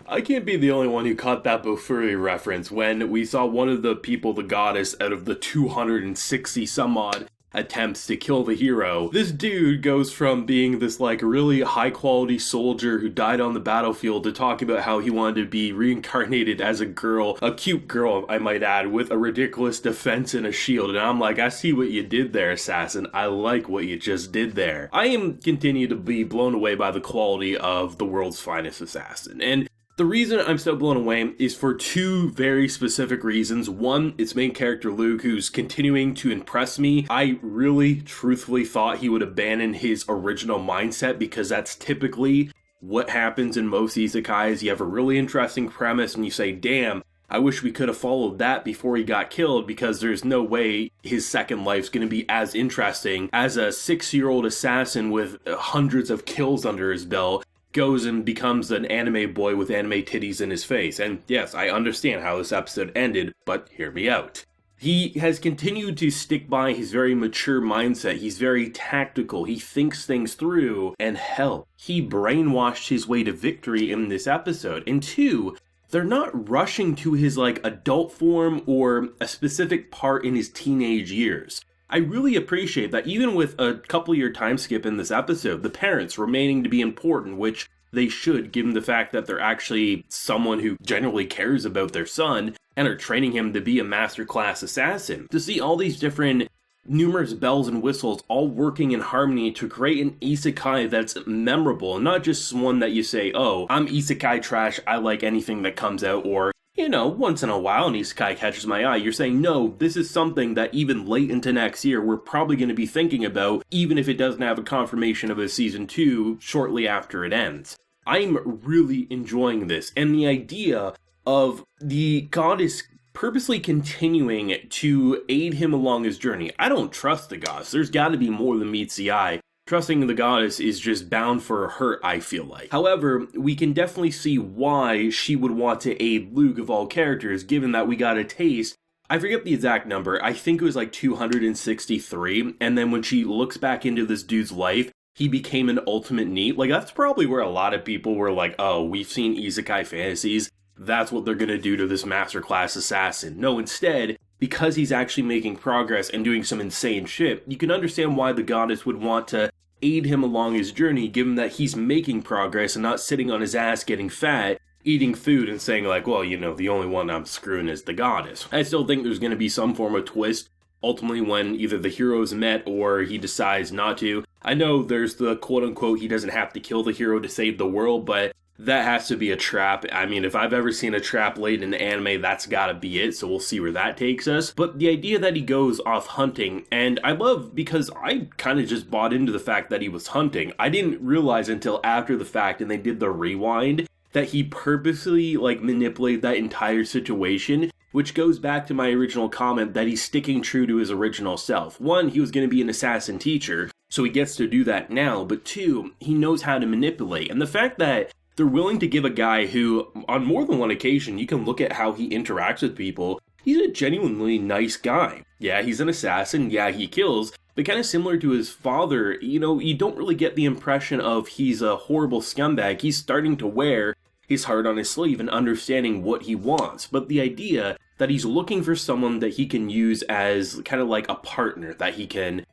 I can't be the only one who caught that Portheret reference when we saw one of the people, the goddess, out of the 260 some odd attempts to kill the hero. This dude goes from being this like really high quality soldier who died on the battlefield to talking about how he wanted to be reincarnated as a girl, a cute girl I might add, with a ridiculous defense and a shield. And I'm like, I see what you did there, assassin. I like what you just did there. I am continue to be blown away by the quality of the world's finest assassin. And the reason I'm so blown away is for two very specific reasons. One, its main character Lugh, who's continuing to impress me. I really, truthfully thought he would abandon his original mindset because that's typically what happens in most isekais. You have a really interesting premise and you say, damn, I wish we could have followed that before he got killed, because there's no way his second life's going to be as interesting as a 6-year-old assassin with hundreds of kills under his belt goes and becomes an anime boy with anime titties in his face. And yes, I understand how this episode ended, but hear me out. He has continued to stick by his very mature mindset. He's very tactical. He thinks things through. And hell, he brainwashed his way to victory in this episode. And two, they're not rushing to his like adult form or a specific part in his teenage years. I really appreciate that even with a couple year time skip in this episode, the parents remaining to be important, which they should, given the fact that they're actually someone who genuinely cares about their son and are training him to be a masterclass assassin. To see all these different numerous bells and whistles all working in harmony to create an isekai that's memorable, and not just one that you say, oh, I'm isekai trash, I like anything that comes out, or you know, once in a while an isekai catches my eye. You're saying, no, this is something that even late into next year we're probably going to be thinking about, even if it doesn't have a confirmation of a season 2 shortly after it ends. I'm really enjoying this, and the idea of the goddess purposely continuing to aid him along his journey. I don't trust the goddess. There's got to be more than meets the eye. Trusting the goddess is just bound for a hurt, I feel like. However, we can definitely see why she would want to aid Lugh of all characters, given that we got a taste. I forget the exact number, I think it was like 263, and then when she looks back into this dude's life, he became an ultimate NEET. Like, that's probably where a lot of people were like, oh, we've seen isekai fantasies, that's what they're gonna do to this masterclass assassin. No, instead, because he's actually making progress and doing some insane shit, you can understand why the goddess would want to aid him along his journey, given that he's making progress and not sitting on his ass getting fat, eating food and saying like, well, you know, the only one I'm screwing is the goddess. I still think there's going to be some form of twist, ultimately when either the heroes met or he decides not to. I know there's the quote-unquote he doesn't have to kill the hero to save the world, but that has to be a trap. I mean, if I've ever seen a trap laid in anime, that's gotta be it, so we'll see where that takes us. But the idea that he goes off hunting, and I love, because I kind of just bought into the fact that he was hunting. I didn't realize until after the fact, and they did the rewind, that he purposely, like, manipulated that entire situation, which goes back to my original comment that he's sticking true to his original self. One, he was going to be an assassin teacher, so he gets to do that now, but two, he knows how to manipulate. And the fact that they're willing to give a guy who, on more than one occasion, you can look at how he interacts with people, he's a genuinely nice guy. Yeah, he's an assassin, yeah, he kills, but kind of similar to his father, you know, you don't really get the impression of he's a horrible scumbag. He's starting to wear his heart on his sleeve and understanding what he wants, but the idea that he's looking for someone that he can use as kind of like a partner, that he can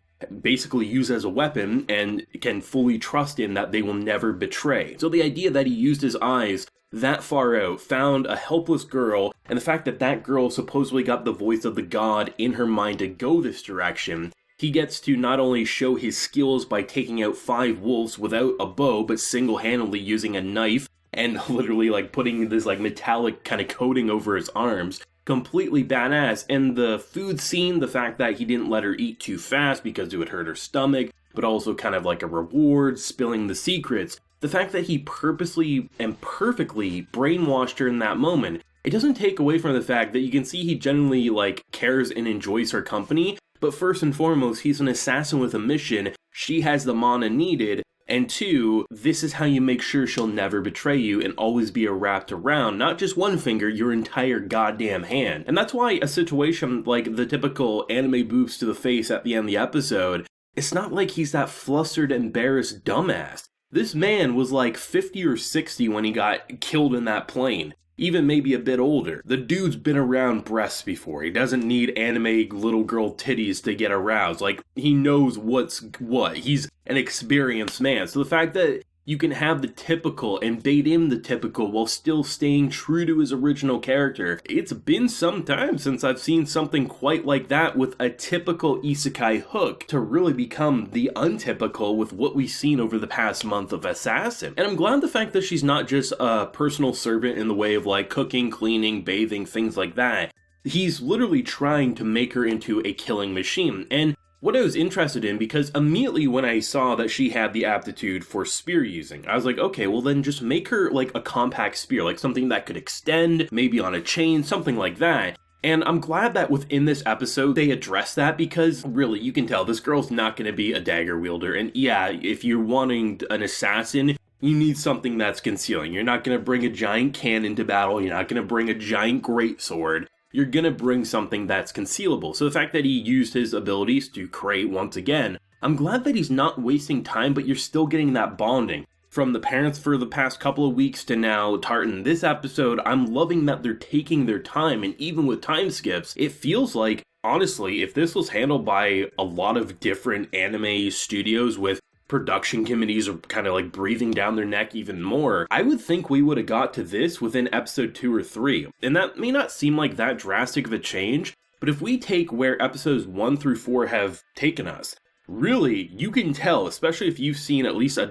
basically use as a weapon and can fully trust in, that they will never betray. So the idea that he used his eyes that far out, found a helpless girl, and the fact that that girl supposedly got the voice of the god in her mind to go this direction, he gets to not only show his skills by taking out 5 wolves without a bow, but single-handedly using a knife and literally like putting this like metallic kind of coating over his arms. Completely badass. And the food scene, the fact that he didn't let her eat too fast because it would hurt her stomach, but also kind of like a reward, spilling the secrets. The fact that he purposely and perfectly brainwashed her in that moment, it doesn't take away from the fact that you can see he genuinely like cares and enjoys her company, but first and foremost, he's an assassin with a mission. She has the mana needed. And 2, this is how you make sure she'll never betray you and always be wrapped around, not just one finger, your entire goddamn hand. And that's why a situation like the typical anime boobs to the face at the end of the episode, it's not like he's that flustered, embarrassed dumbass. This man was like 50 or 60 when he got killed in that plane. Even maybe a bit older. The dude's been around breasts before. He doesn't need anime little girl titties to get aroused. Like, he knows what's what. He's an experienced man. So the fact that you can have the typical and bait in the typical while still staying true to his original character. It's been some time since I've seen something quite like that with a typical isekai hook to really become the untypical with what we've seen over the past month of Assassin. And I'm glad the fact that she's not just a personal servant in the way of like cooking, cleaning, bathing, things like that. He's literally trying to make her into a killing machine. And what I was interested in, because immediately when I saw that she had the aptitude for spear using, I was like, okay, well then just make her like a compact spear, like something that could extend, maybe on a chain, something like that. And I'm glad that within this episode they address that, because really you can tell this girl's not going to be a dagger wielder. And yeah, if you're wanting an assassin, you need something that's concealing. You're not going to bring a giant cannon to battle, you're not going to bring a giant greatsword. You're gonna bring something that's concealable. So the fact that he used his abilities to create once again, I'm glad that he's not wasting time, but you're still getting that bonding. From the parents for the past couple of weeks to now Tartan this episode, I'm loving that they're taking their time, and even with time skips, it feels like, honestly, if this was handled by a lot of different anime studios with production committees are kind of like breathing down their neck even more, I would think we would have got to this within episode 2 or 3. And that may not seem like that drastic of a change, but if we take where episodes 1 through 4 have taken us, really, you can tell, especially if you've seen at least a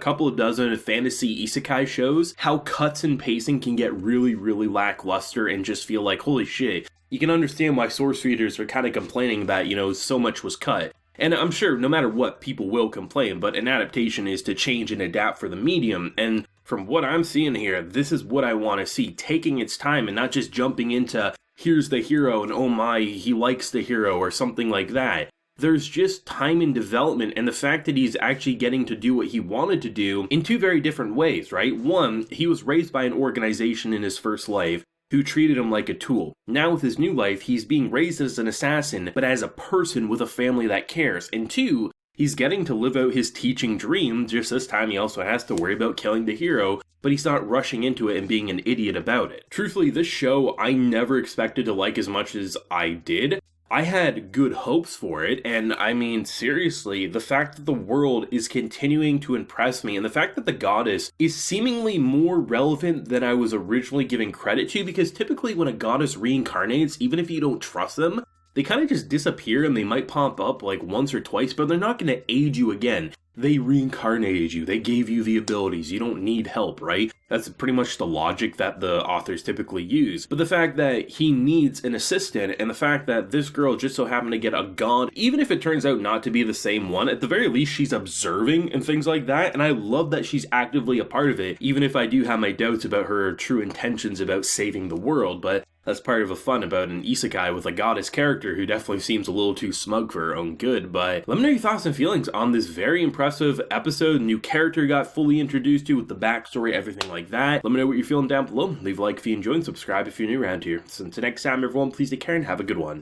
couple of dozen fantasy isekai shows, how cuts and pacing can get really, really lackluster and just feel like, holy shit. You can understand why source readers are kind of complaining that, so much was cut. And I'm sure no matter what, people will complain, but an adaptation is to change and adapt for the medium, and from what I'm seeing here, this is what I want to see, taking its time and not just jumping into, here's the hero and oh my, he likes the hero or something like that. There's just time and development, and the fact that he's actually getting to do what he wanted to do in two very different ways, right? One, he was raised by an organization in his first life who treated him like a tool. Now with his new life, he's being raised as an assassin, but as a person with a family that cares. And two, he's getting to live out his teaching dream, just this time he also has to worry about killing the hero, but he's not rushing into it and being an idiot about it. Truthfully, this show I never expected to like as much as I did. I had good hopes for it, and I mean, seriously, the fact that the world is continuing to impress me, and the fact that the goddess is seemingly more relevant than I was originally giving credit to, because typically when a goddess reincarnates, even if you don't trust them, they kind of just disappear and they might pop up like once or twice, but they're not going to aid you again. They reincarnated you, they gave you the abilities, you don't need help, right? That's pretty much the logic that the authors typically use. But the fact that he needs an assistant, and the fact that this girl just so happened to get a god, even if it turns out not to be the same one, at the very least she's observing and things like that, and I love that she's actively a part of it, even if I do have my doubts about her true intentions about saving the world, but that's part of the fun about an isekai with a goddess character who definitely seems a little too smug for her own good. But let me know your thoughts and feelings on this very impressive episode. New character got fully introduced to with the backstory, everything like that. Let me know what you're feeling down below. Leave a like if you enjoyed, subscribe if you're new around here. So until next time everyone, please take care and have a good one.